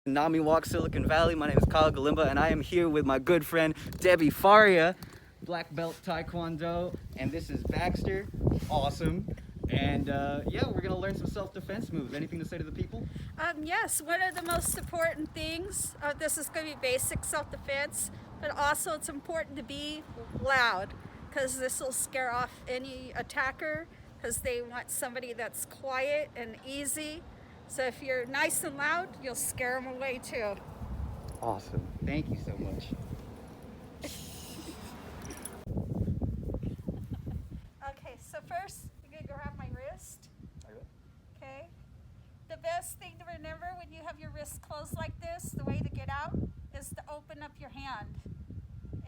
NAMI Walk Silicon Valley. My name is Galimba, and I am here with my good friend Debbie Faria, black belt Tai Kwan Do, and this is Baxter. Awesome. And yeah, we're gonna learn some self-defense moves. Anything to say to the people? Yes, one of the most important things, this is going to be basic self-defense, but also it's important to be loud because this will scare off any attacker because they want somebody that's quiet and easy. So if you're nice and loud, you'll scare them away too. Awesome. Thank you so much. Okay, so first you're going to grab my wrist. Okay. The best thing to remember when you have your wrists closed like this, the way to get out is to open up your hand.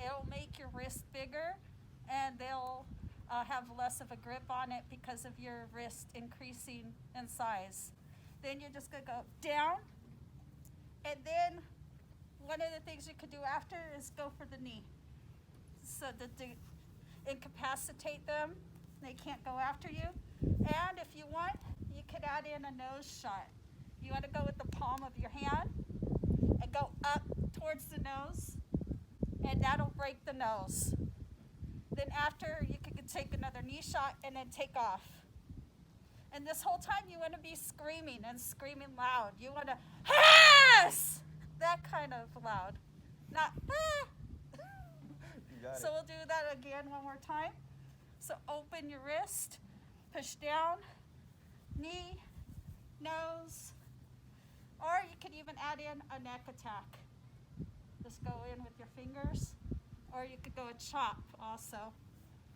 It'll make your wrist bigger and they'll have less of a grip on it because of your wrist increasing in size. Then you're just going to go down, and then one of the things you could do after is go for the knee. So that to incapacitate them, they can't go after you. And if you want, you could add in a nose shot. You want to go with the palm of your hand and go up towards the nose, and that'll break the nose. Then after, you could take another knee shot and then take off. And this whole time, you want to be screaming and screaming loud. You want to, yes! That kind of loud. Not, ah! So we'll do that again one more time. So open your wrist, push down, knee, nose, or you could even add in a neck attack. Just go in with your fingers, or you could go a chop also.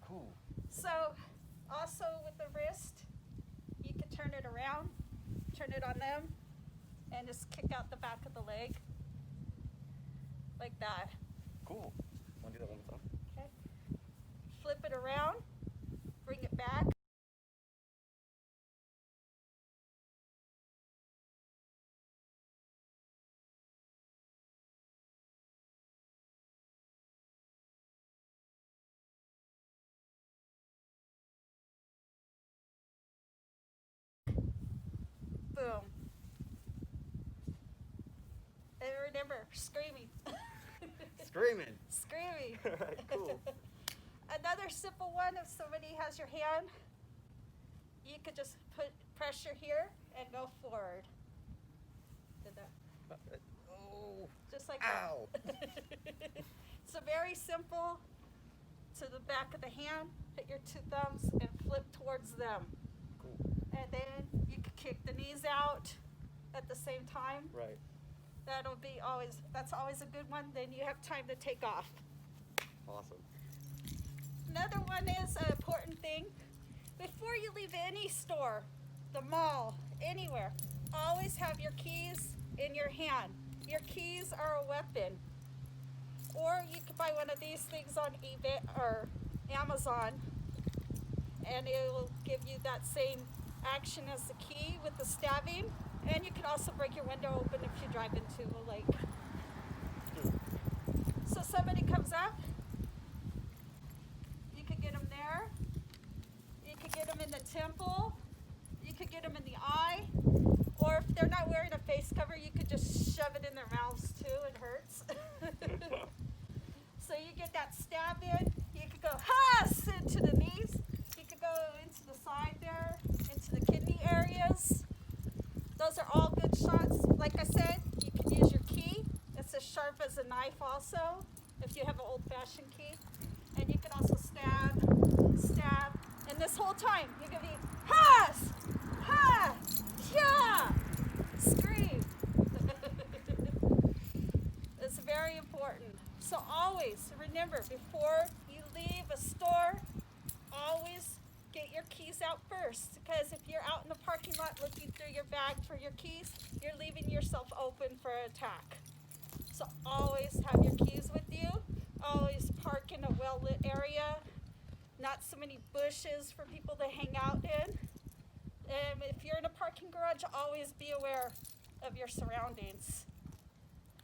Cool. So also with the wrist, you can turn it around, turn it on them, and just kick out the back of the leg, like that. Cool. Want to do that one more time? Okay. Flip it around, bring it back. Boom. And remember, screaming. Screaming. Screaming. Alright, cool. Another simple one, if somebody has your hand, you could just put pressure here and go forward. Did that? Oh. Just like Ow. that. So very simple. To the back of the hand, hit your two thumbs and flip towards them. Cool. And then you could kick the knees out at the same time. Right. That's always a good one. Then you have time to take off. Awesome. Another one is an important thing. Before you leave any store, the mall, anywhere, always have your keys in your hand. Your keys are a weapon. Or you could buy one of these things on eBay or Amazon, and it will give you that same action as the key with the stabbing. And you can also break your window open if you drive into a lake. So somebody comes up, you could get them there. You could get them in the temple. You could get them in the eye. Or if they're not wearing a face cover, you could just shove it in their mouths too. It hurts. So you get that stab in. You could go huss into the knees. You could go into the side there, into the kidney areas. Those are all good shots. Like I said, you can use your key. It's as sharp as a knife also, if you have an old-fashioned key. And you can also stab. And this whole time, you're going to be, ha, ha, yeah, scream. It's very important. So always remember, before you leave a store, always get your keys out first, because if you're out in the parking lot looking through your bag for your keys, you're leaving yourself open for an attack. So always have your keys with you. Always park in a well-lit area, not so many bushes for people to hang out in. And if you're in a parking garage, always be aware of your surroundings.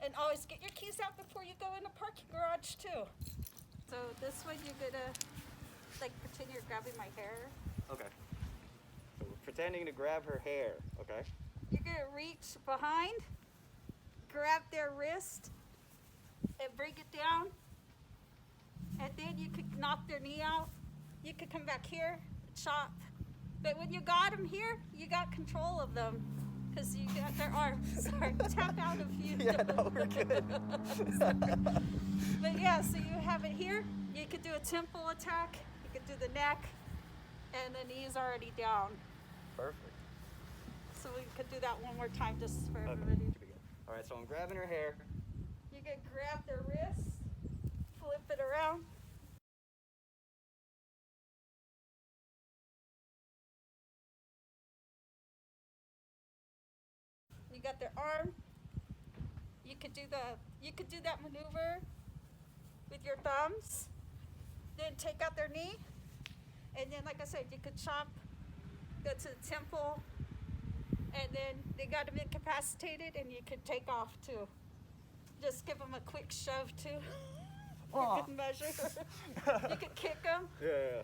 And always get your keys out before you go in a parking garage too. So this one you're gonna pretend you're grabbing my hair. Okay. So we're pretending to grab her hair, okay? You're gonna reach behind, grab their wrist and bring it down. And then you could knock their knee out. You could come back here, chop. But when you got them here, you got control of them because you got their arms. Sorry, tap out if you Yeah, no, we're good. But yeah, so you have it here. You could do a temple attack. You could do the neck, and the knee's already down. Perfect. So we could do that one more time just for Okay. everybody. All right, so I'm grabbing her hair. You can grab their wrist, flip it around. You got their arm. You could do that maneuver with your thumbs. Then take out their knee. And then, like I said, you could chop, go to the temple, and then they got them incapacitated, and you could take off too. Just give them a quick shove too. Oh. Good measure. You could kick them. Yeah.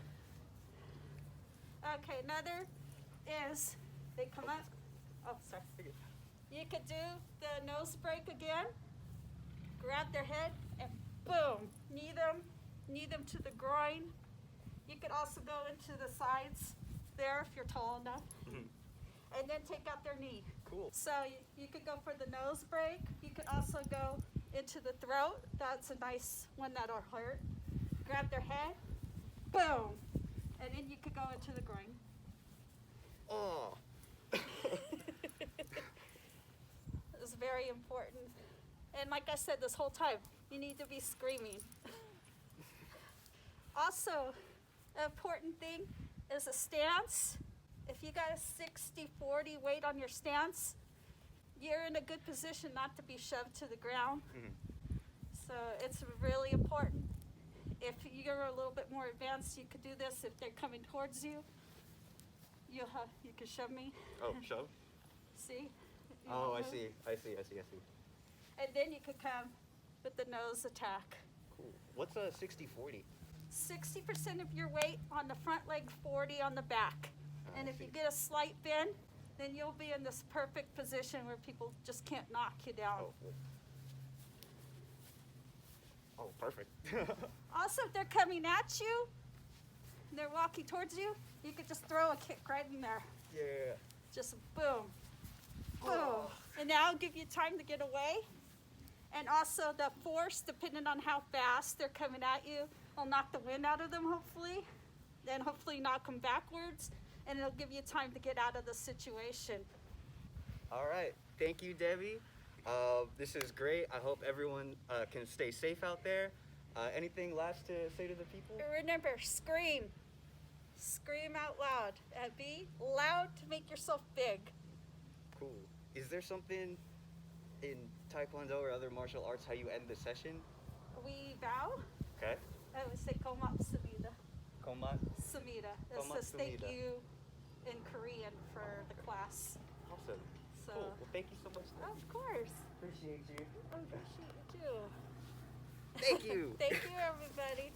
Okay, another is they come up. Oh, sorry. You could do the nose break again. Grab their head and boom, knee them to the groin. You could also go into the sides there if you're tall enough. And then take out their knee. Cool. So you could go for the nose break. You could also go into the throat. That's a nice one that'll hurt. Grab their head, boom, and then you could go into the groin. Oh. It's very important. And like I said this whole time, you need to be screaming. Also, an important thing is a stance. If you got a 60-40 weight on your stance, you're in a good position not to be shoved to the ground. So it's really important. If you're a little bit more advanced, you could do this. If they're coming towards you, you can shove me. Oh, shove? See? Oh, I see. And then you could come with the nose attack. Cool. What's a 60-40? 60% of your weight on the front leg, 40 on the back. And if you get a slight bend, then you'll be in this perfect position where people just can't knock you down. Oh, perfect. Also, if they're coming at you, and they're walking towards you, you could just throw a kick right in there. Yeah. Just boom, boom. And now I'll give you time to get away. And also the force, depending on how fast they're coming at you, will knock the wind out of them, hopefully. Then hopefully knock them backwards. And it'll give you time to get out of the situation. All right. Thank you, Debbie. This is great. I hope everyone can stay safe out there. Anything last to say to the people? Remember, scream. Scream out loud. Be loud to make yourself big. Cool. Is there something in Tai Kwan Do or other martial arts how you end the session? We bow. Okay. I would say komat samida. Komat. Samida. This Komat is thank samida. you in Korean for the class. Awesome. So, Cool. Well, thank you so much. Debbie. of course. Appreciate you. I appreciate you too. Thank you. Thank you, everybody.